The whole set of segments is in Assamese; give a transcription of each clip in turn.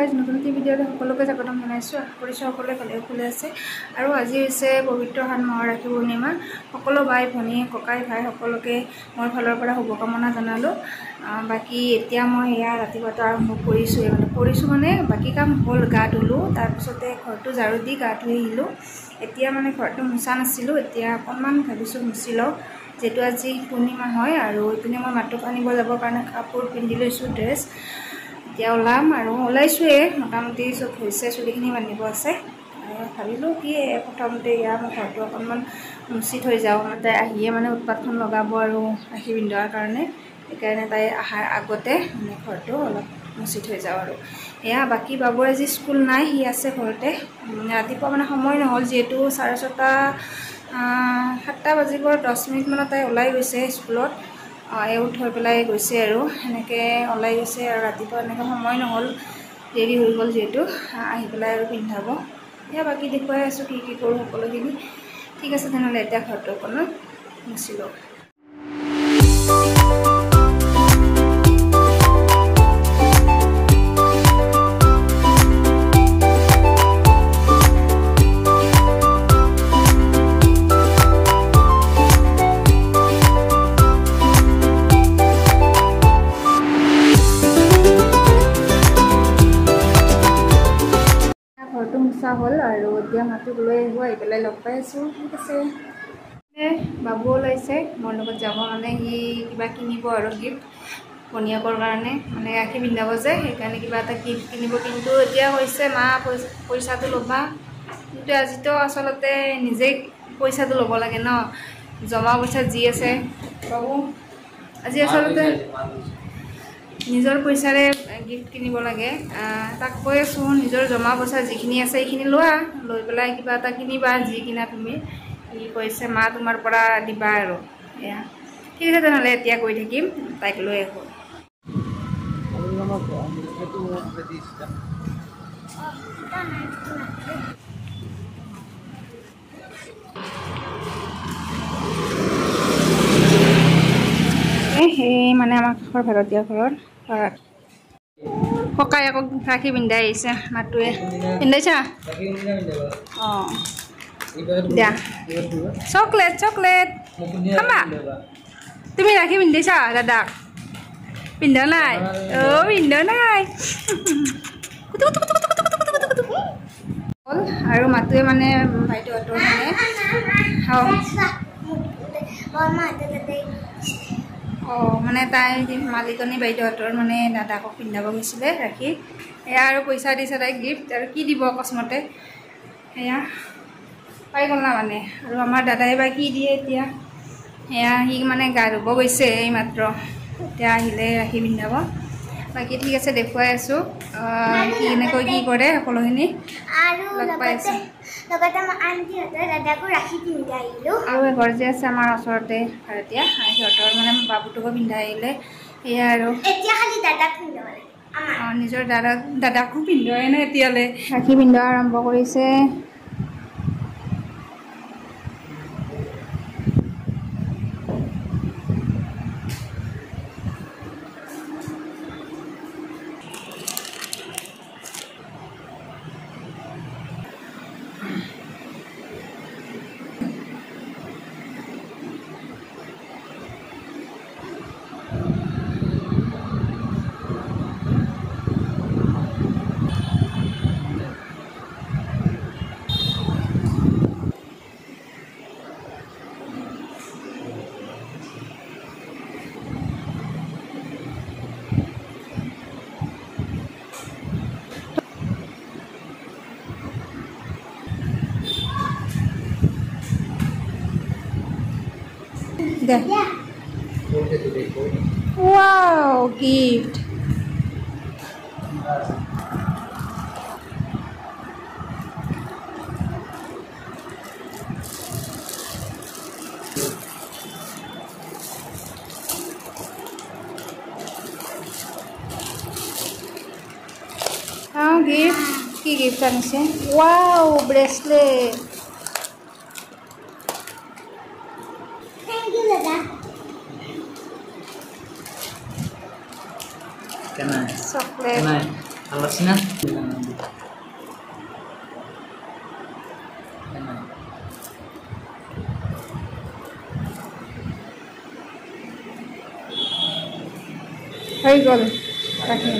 গাইজ নতুন ভিডিঅ'লৈ সকলোকে স্বাগতম জনাইছোঁ। আশা কৰিছোঁ সকলোৱে ভালে কুশলে আছে। আৰু আজি হৈছে পবিত্ৰ সাত মাহৰ ৰাখি পূৰ্ণিমা। সকলো বাই ভনী ককাই ভাই সকলোকে মোৰ ফালৰ পৰা শুভকামনা জনালোঁ। বাকী এতিয়া মই এয়া ৰাতিপুৱাটো আৰম্ভ কৰিছোঁ মানে বাকী কাম হ'ল। গা ধুলোঁ, তাৰপিছতে ঘৰটো ঝাৰু দি গা ধুই আহিলোঁ। এতিয়া মানে ঘৰটো মোচা নাছিলোঁ, এতিয়া অকণমান ভাবিছোঁ মুচি লওঁ, যিহেতু আজি পূৰ্ণিমা হয়। আৰু এইপিনে মই মাতৃক আনিব যাবৰ কাৰণে কাপোৰ পিন্ধি লৈছোঁ, ড্ৰেছ। এতিয়া ওলাম আৰু ওলাইছোঁৱে, মোটামুটি চব হৈছে, চুলিখিনি বান্ধিব আছে। ভাবিলোঁ কি প্ৰথমতে ইয়াৰ মই ঘৰটো অকণমান মুচি থৈ যাওঁ। তাই আহিয়ে মানে উৎপাতখন লগাব আৰু ৰাখি পিন্ধোৱাৰ কাৰণে, সেইকাৰণে তাই অহাৰ আগতে মানে ঘৰটো অলপ মুচি থৈ যাওঁ আৰু এয়া। বাকী বাবুৰ আজি স্কুল নাই, সি আছে ঘৰতে। ৰাতিপুৱা মানে সময় নহ'ল, যিহেতু 7:30 বাজিব 10 মিনিটমানত তাই ওলাই গৈছে স্কুলত। এওঁ থৈ পেলাই গৈছে আৰু সেনেকৈ ওলাই গৈছে। আৰু ৰাতিপুৱা এনেকৈ সময় নহ'ল, দেৰি হৈ গ'ল যিহেতু। আহি পেলাই আৰু পিন্ধাব। এয়া বাকী দেখুৱাই আছোঁ কি কৰোঁ সকলোখিনি। ঠিক আছে তেনেহ'লে এতিয়া ঘৰটো অকণমান মুচি লওঁ। ঘৰটো মোচা হ'ল আৰু এতিয়া মাতৃক লৈ আহিব, আহি পেলাই লগ পাই আছোঁ। ঠিক আছে, বাবু ওলাইছে মোৰ লগত যাব, মানে সি কিবা কিনিব আৰু গিফ্ট ভনীয়েকৰ কাৰণে, মানে ৰাখি পিন্ধাব যে, সেইকাৰণে কিবা এটা গিফ্ট কিনিব। কিন্তু এতিয়া কৈছে মা পইচাটো ল'বা, কিন্তু আজিতো আচলতে নিজেই পইচাটো ল'ব লাগে ন, জমা পইচা যি আছে। বাবু আজি আচলতে নিজৰ পইচাৰে গিফ্ট কিনিব লাগে। তাক কৈ আছোঁ নিজৰ জমা পইচা যিখিনি আছে সেইখিনি লোৱা, লৈ পেলাই কিবা এটা কিনিবা, যি কিনা তুমি। সি কৈছে মা তোমাৰ পৰা দিবা আৰু এয়া। ঠিক আছে তেনেহ'লে এতিয়া কৈ থাকিম, তাইক লৈ আহোঁ। সেই মানে আমাৰ কাষৰ ভাড়াতীয়া ঘৰত ককাই আকৌ ৰাখি পিন্ধাই আহিছে। মাতোৱে পিন্ধাইছা? অঁ দিয়া, চকলেট খাবা। তুমি ৰাখি পিন্ধাইছা দাদাক? পিন্ধা নাই? অঁ পিন্ধা নাই। আৰু মাতোৱে মানে বাইদেউহঁতৰ মানে তাই মালিকনী বাইদেউহঁতৰ মানে দাদাকক পিন্ধাব গৈছিলে ৰাখি। এয়া আৰু পইচা দিছে তাইক গিফ্ট, আৰু কি দিব অকস্মাতে, সেয়া পাই গ'ল না মানে। আৰু আমাৰ দাদাই বা কি দিয়ে এতিয়া, সেয়া সি মানে গা ধুব গৈছে এইমাত্ৰ, এতিয়া আহিলে ৰাখি পিন্ধাব। বাকী ঠিক আছে দেখুৱাই আছোঁ কি এনেকৈ কি কৰে সকলোখিনি লগ পাই আছোঁ। আৰু এঘৰ যে আছে আমাৰ ওচৰতে ভাড়াতীয়া, সিহঁতৰ মানে বাবুটোকো পিন্ধাই আহিলে। সেয়া আৰু এতিয়া খালি দাদাক পিন্ধাব লাগে। নিজৰ দাদাকো পিন্ধোৱাই নাই এতিয়ালৈ, ৰাখি পিন্ধোৱা আৰম্ভ কৰিছে। Wow, gift. Gift. Ki gift anishe? Wow, bracelet. Coklat. লাগছে না হৈ গ'ল ৰাখি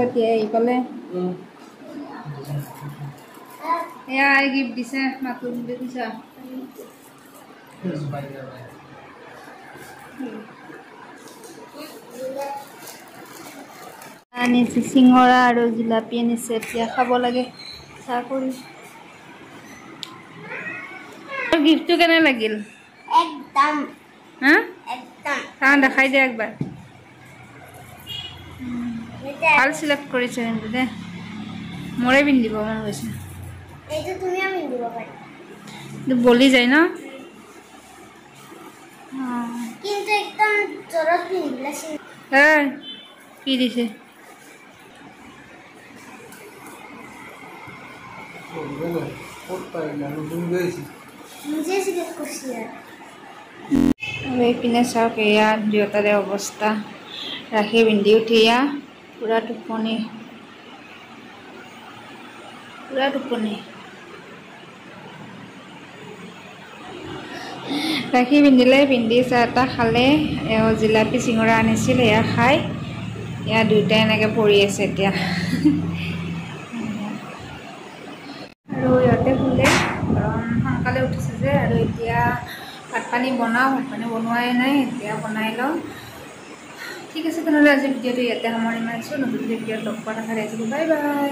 এতিয়া এইফালে এয়া গিফ্ট দিছে মাতো দেখিছা আনিছে চিঙৰা আৰু জিলাপি আনিছে এতিয়া খাব লাগে চাহ কৰি গিফ্টটো কেনে লাগিল একদম হা একদম চাহ দেখাই দে একবাৰ ভাল সিলেক্ট কৰিছে কিন্তু দে মোৰে পিন্ধিব মন গৈছে এইটো তুমিও পিন্ধিব পাৰা বলি যায় ন কিন্তু একদম জোৰত পিন্ধিলে কি দিছে নিজে সিলেক্ট কৰছি আৰু এইপিনে চাওক এয়া দুয়োটাৰে অৱস্থা ৰাখি পিন্ধি উঠি এয়া পুৰা টোপনি ৰাখি পিন্ধিলে পিন্ধি চাহ এটা খালে জিলাপি চিঙৰা আনিছিল এয়া খাই এয়া দুয়োটাই এনেকৈ পৰি আছে এতিয়া আৰু ইহঁতে শুলে সোনকালে উঠিছে যে আৰু এতিয়া ভাত পানী বনাওঁ ভাত পানী বনোৱাই নাই এতিয়া বনাই লওঁ ঠিক আছে তেনেহ'লে আজি ভিডিঅ'টো ইয়াতে সামৰণি মাৰিছোঁ নতুন ভিডিঅ'ত লগ পোৱাৰ আশা ৰাখিলোঁ বাই বাই